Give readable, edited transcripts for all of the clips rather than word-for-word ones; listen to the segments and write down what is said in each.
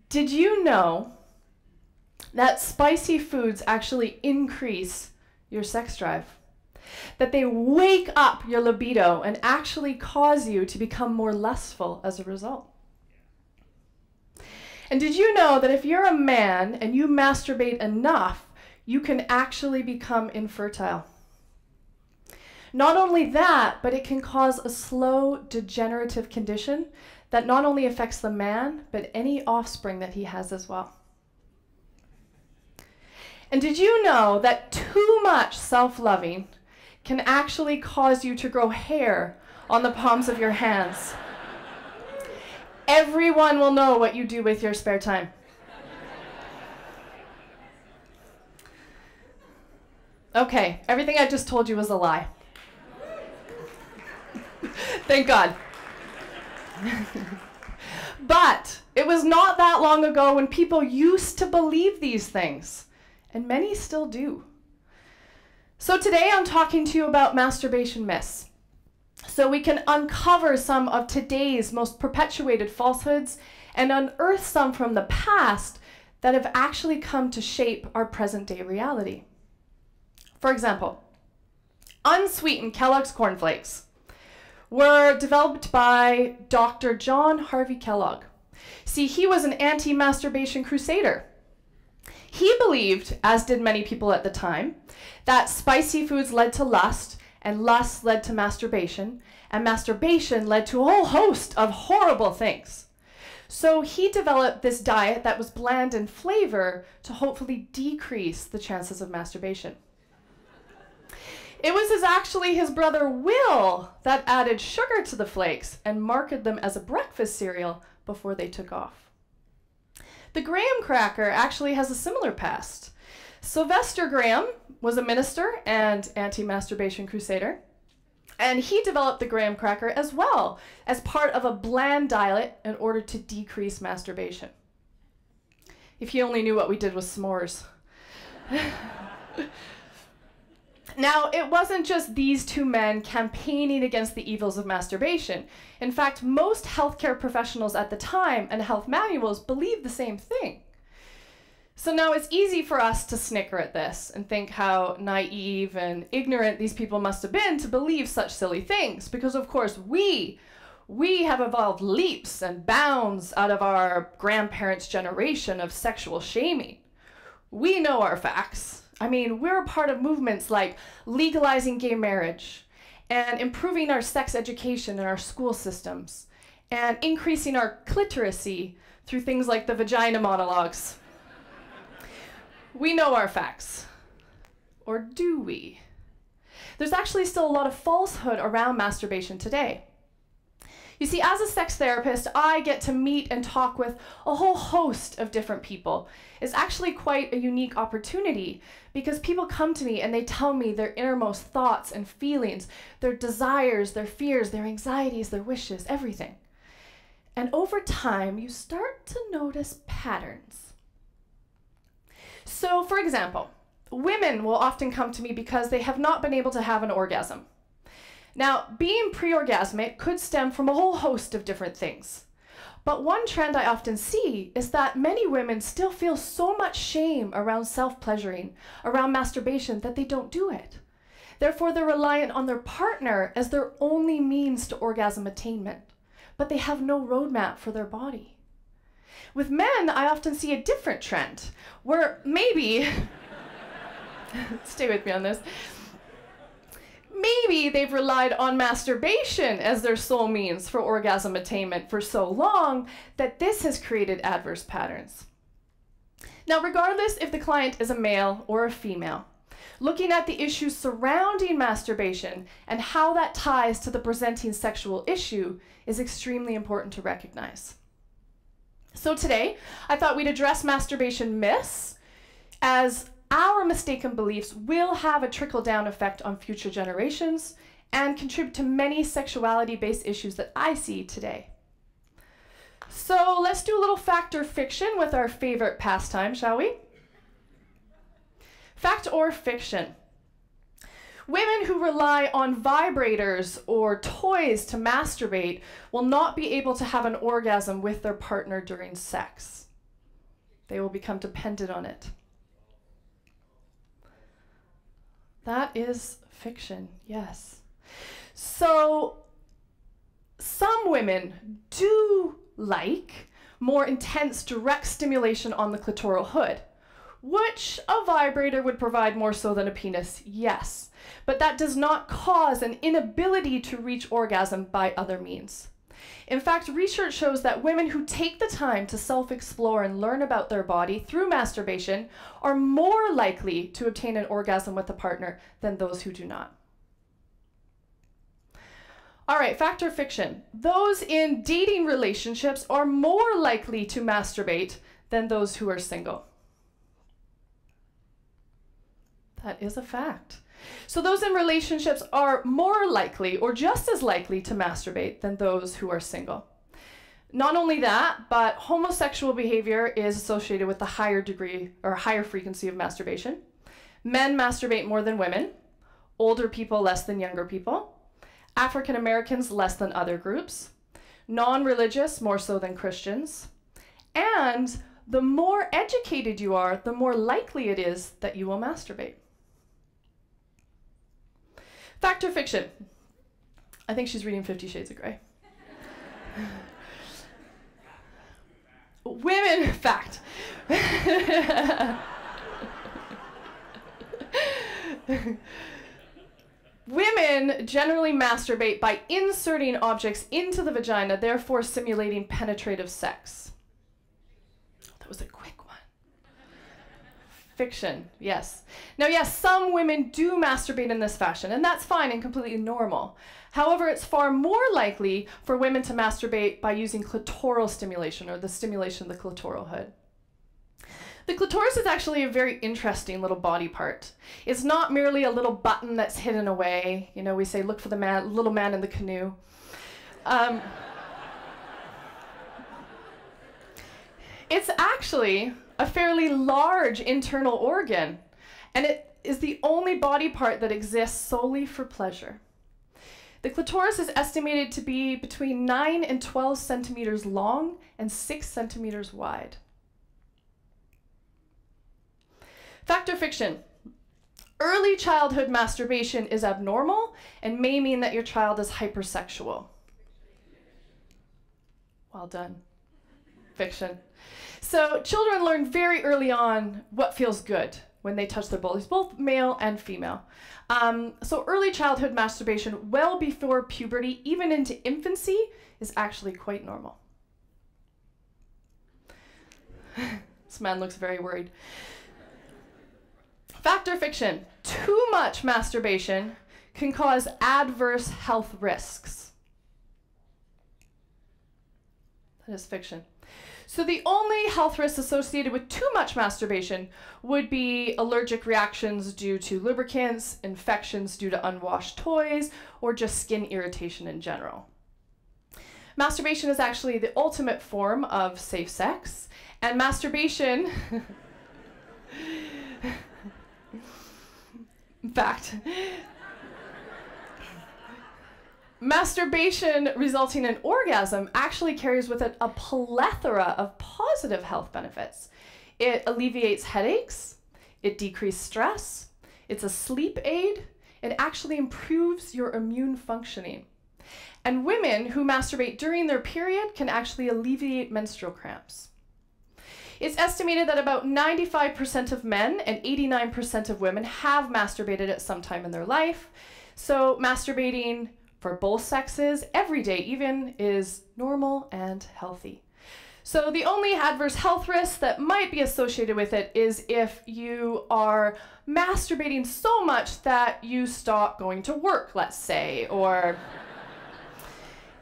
Did you know that spicy foods actually increase your sex drive? That they wake up your libido and actually cause you to become more lustful as a result? And did you know that if you're a man and you masturbate enough, you can actually become infertile? Not only that, but it can cause a slow degenerative condition that not only affects the man, but any offspring that he has as well. And did you know that too much self-loving can actually cause you to grow hair on the palms of your hands? Everyone will know what you do with your spare time. Okay, everything I just told you was a lie. Thank God. But it was not that long ago when people used to believe these things, and many still do. So today I'm talking to you about masturbation myths, so we can uncover some of today's most perpetuated falsehoods and unearth some from the past that have actually come to shape our present-day reality. For example, unsweetened Kellogg's cornflakes were developed by Dr. John Harvey Kellogg. See, he was an anti-masturbation crusader. He believed, as did many people at the time, that spicy foods led to lust, and lust led to masturbation, and masturbation led to a whole host of horrible things. So he developed this diet that was bland in flavor to hopefully decrease the chances of masturbation. It was actually his brother Will that added sugar to the flakes and marketed them as a breakfast cereal before they took off. The graham cracker actually has a similar past. Sylvester Graham was a minister and anti-masturbation crusader, and he developed the graham cracker as well as part of a bland diet in order to decrease masturbation. If he only knew what we did with s'mores. Now, it wasn't just these two men campaigning against the evils of masturbation. In fact, most healthcare professionals at the time and health manuals believed the same thing. So now it's easy for us to snicker at this and think how naive and ignorant these people must have been to believe such silly things, because of course we have evolved leaps and bounds out of our grandparents' generation of sexual shaming. We know our facts. I mean, we're a part of movements like legalizing gay marriage and improving our sex education in our school systems and increasing our cliteracy through things like the vagina monologues. We know our facts. Or do we? There's actually still a lot of falsehood around masturbation today. You see, as a sex therapist, I get to meet and talk with a whole host of different people. It's actually quite a unique opportunity because people come to me and they tell me their innermost thoughts and feelings, their desires, their fears, their anxieties, their wishes, everything. And over time, you start to notice patterns. So, for example, women will often come to me because they have not been able to have an orgasm. Now, being pre-orgasmic could stem from a whole host of different things. But one trend I often see is that many women still feel so much shame around self-pleasuring, around masturbation, that they don't do it. Therefore, they're reliant on their partner as their only means to orgasm attainment, but they have no roadmap for their body. With men, I often see a different trend, where maybe, stay with me on this, maybe they've relied on masturbation as their sole means for orgasm attainment for so long that this has created adverse patterns. Now, regardless if the client is a male or a female, looking at the issues surrounding masturbation and how that ties to the presenting sexual issue is extremely important to recognize. So today, I thought we'd address masturbation myths, as our mistaken beliefs will have a trickle-down effect on future generations and contribute to many sexuality-based issues that I see today. So let's do a little fact or fiction with our favorite pastime, shall we? Fact or fiction. Women who rely on vibrators or toys to masturbate will not be able to have an orgasm with their partner during sex. They will become dependent on it. That is fiction, yes. So some women do like more intense direct stimulation on the clitoral hood, which a vibrator would provide more so than a penis, yes. But that does not cause an inability to reach orgasm by other means. In fact, research shows that women who take the time to self-explore and learn about their body through masturbation are more likely to obtain an orgasm with a partner than those who do not. All right, fact or fiction? Those in dating relationships are more likely to masturbate than those who are single. That is a fact. So those in relationships are more likely or just as likely to masturbate than those who are single. Not only that, but homosexual behavior is associated with a higher degree or higher frequency of masturbation. Men masturbate more than women, older people less than younger people, African Americans less than other groups, non-religious more so than Christians, and the more educated you are, the more likely it is that you will masturbate. Fact or fiction? I think she's reading 50 Shades of Grey. Women, fact. Women generally masturbate by inserting objects into the vagina, therefore simulating penetrative sex. That was a quick one. Fiction, yes. Now, yes, some women do masturbate in this fashion, and that's fine and completely normal. However, it's far more likely for women to masturbate by using clitoral stimulation, or the stimulation of the clitoral hood. The clitoris is actually a very interesting little body part. It's not merely a little button that's hidden away. You know, we say, look for the man, little man in the canoe. It's actually a fairly large internal organ, and it is the only body part that exists solely for pleasure. The clitoris is estimated to be between 9 and 12 centimeters long and 6 centimeters wide. Fact or fiction? Early childhood masturbation is abnormal and may mean that your child is hypersexual. Well done. Fiction. So children learn very early on what feels good when they touch their bodies, both male and female. So early childhood masturbation, well before puberty, even into infancy, is actually quite normal. This man looks very worried. Fact or fiction? Too much masturbation can cause adverse health risks. That is fiction. So the only health risks associated with too much masturbation would be allergic reactions due to lubricants, infections due to unwashed toys, or just skin irritation in general. Masturbation is actually the ultimate form of safe sex, and masturbation in fact, masturbation resulting in orgasm actually carries with it a plethora of positive health benefits. It alleviates headaches, it decreases stress, it's a sleep aid, it actually improves your immune functioning. And women who masturbate during their period can actually alleviate menstrual cramps. It's estimated that about 95% of men and 89% of women have masturbated at some time in their life. So masturbating for both sexes every day even is normal and healthy. So the only adverse health risk that might be associated with it is if you are masturbating so much that you stop going to work, let's say, or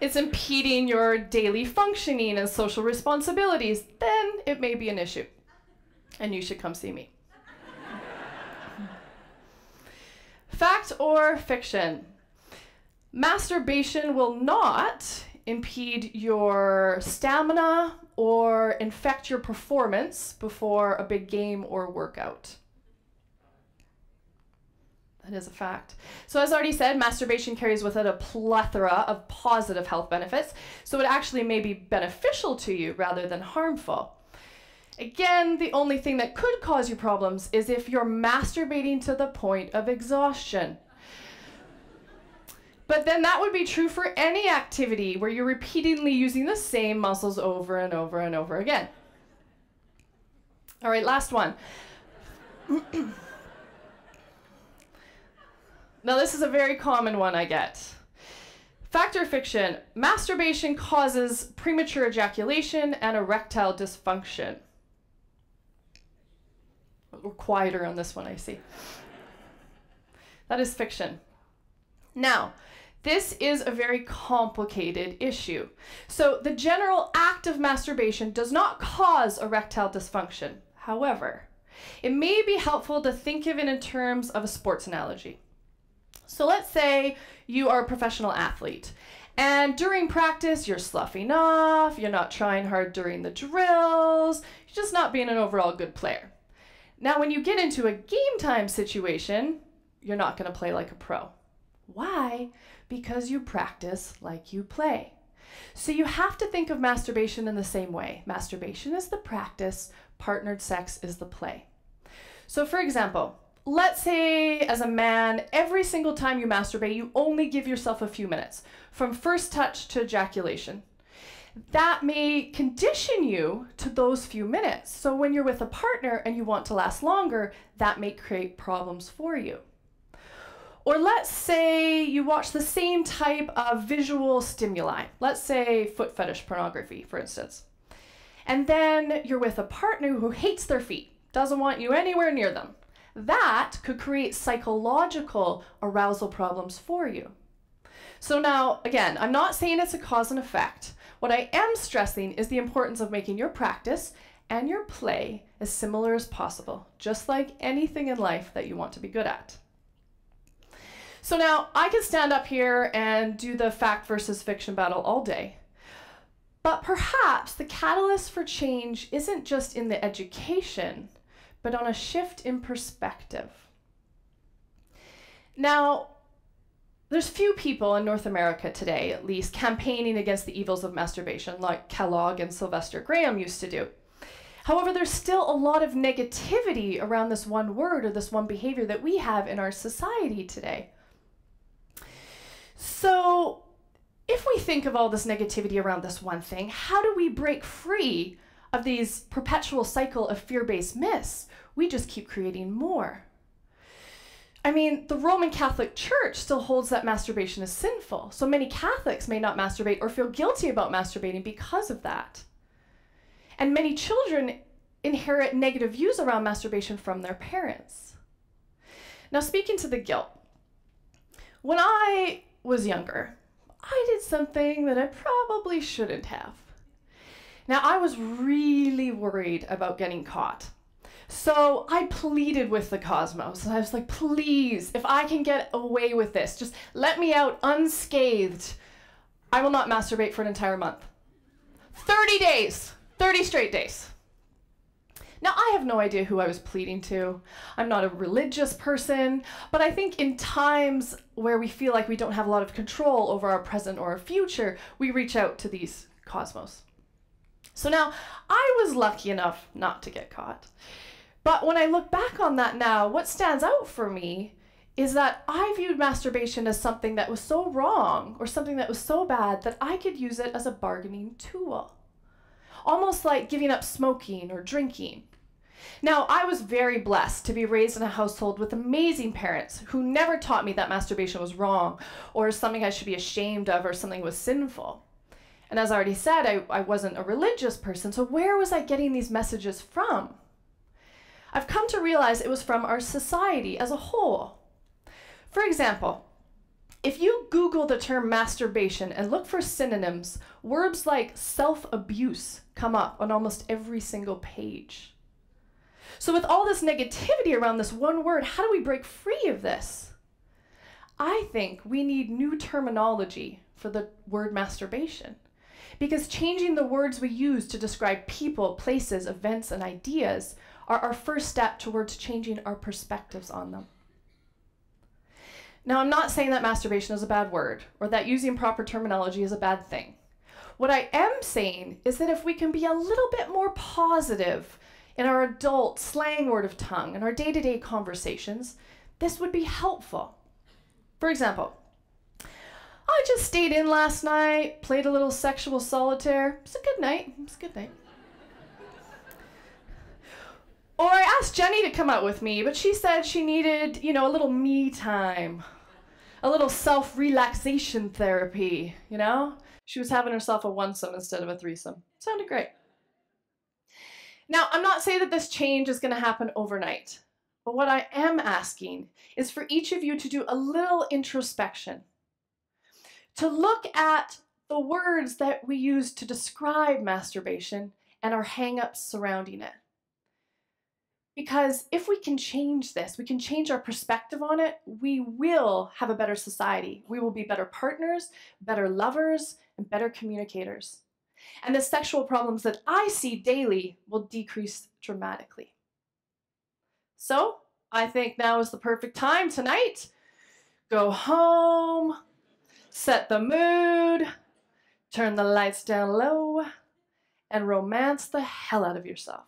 it's impeding your daily functioning and social responsibilities, then it may be an issue. And you should come see me. Fact or fiction? Masturbation will not impede your stamina or infect your performance before a big game or workout. That is a fact. So as already said, masturbation carries with it a plethora of positive health benefits, so it actually may be beneficial to you rather than harmful. Again, the only thing that could cause you problems is if you're masturbating to the point of exhaustion. But then that would be true for any activity where you're repeatedly using the same muscles over and over and over again. All right, last one. Now, this is a very common one I get. Fact or fiction? Masturbation causes premature ejaculation and erectile dysfunction. We're quieter on this one, I see. That is fiction. Now, this is a very complicated issue. So the general act of masturbation does not cause erectile dysfunction. However, it may be helpful to think of it in terms of a sports analogy. So let's say you are a professional athlete, and during practice, you're sloughing off, you're not trying hard during the drills, you're just not being an overall good player. Now, when you get into a game time situation, you're not going to play like a pro. Why? Because you practice like you play. So you have to think of masturbation in the same way. Masturbation is the practice, partnered sex is the play. So for example, let's say as a man, every single time you masturbate, you only give yourself a few minutes, from first touch to ejaculation. That may condition you to those few minutes. So when you're with a partner and you want to last longer, that may create problems for you. Or let's say you watch the same type of visual stimuli. Let's say foot fetish pornography, for instance. And then you're with a partner who hates their feet, doesn't want you anywhere near them. That could create psychological arousal problems for you. So now, again, I'm not saying it's a cause and effect. What I am stressing is the importance of making your practice and your play as similar as possible, just like anything in life that you want to be good at. So now, I could stand up here and do the fact versus fiction battle all day. But perhaps the catalyst for change isn't just in the education, but on a shift in perspective. Now, there's few people in North America today, at least, campaigning against the evils of masturbation like Kellogg and Sylvester Graham used to do. However, there's still a lot of negativity around this one word or this one behavior that we have in our society today. So if we think of all this negativity around this one thing, how do we break free of these perpetual cycle of fear-based myths? We just keep creating more. I mean, the Roman Catholic Church still holds that masturbation is sinful, so many Catholics may not masturbate or feel guilty about masturbating because of that. And many children inherit negative views around masturbation from their parents. Now, speaking to the guilt, when I was younger, I did something that I probably shouldn't have. Now, I was really worried about getting caught. So I pleaded with the cosmos, and I was like, please, if I can get away with this, just let me out unscathed. I will not masturbate for an entire month. 30 days, 30 straight days. Now, I have no idea who I was pleading to. I'm not a religious person, but I think in times where we feel like we don't have a lot of control over our present or our future, we reach out to these cosmos. So now, I was lucky enough not to get caught. But when I look back on that now, what stands out for me is that I viewed masturbation as something that was so wrong or something that was so bad that I could use it as a bargaining tool. Almost like giving up smoking or drinking. Now, I was very blessed to be raised in a household with amazing parents who never taught me that masturbation was wrong or something I should be ashamed of or something was sinful. And as I already said, I wasn't a religious person, so where was I getting these messages from? I've come to realize it was from our society as a whole. For example, if you Google the term masturbation and look for synonyms, words like self-abuse come up on almost every single page. So with all this negativity around this one word, how do we break free of this? I think we need new terminology for the word masturbation, because changing the words we use to describe people, places, events, and ideas are our first step towards changing our perspectives on them. Now, I'm not saying that masturbation is a bad word or that using proper terminology is a bad thing. What I am saying is that if we can be a little bit more positive in our adult slang word of tongue and our day-to-day conversations, this would be helpful. For example, I just stayed in last night, played a little sexual solitaire. It was a good night. It was a good night. Or I asked Jenny to come out with me, but she said she needed, a little me time, a little self-relaxation therapy, She was having herself a one-some instead of a threesome. Sounded great. Now, I'm not saying that this change is going to happen overnight, but what I am asking is for each of you to do a little introspection, to look at the words that we use to describe masturbation and our hang-ups surrounding it. Because if we can change this, we can change our perspective on it, we will have a better society. We will be better partners, better lovers, and better communicators. And the sexual problems that I see daily will decrease dramatically. So, I think now is the perfect time tonight. Go home, set the mood, turn the lights down low, and romance the hell out of yourself.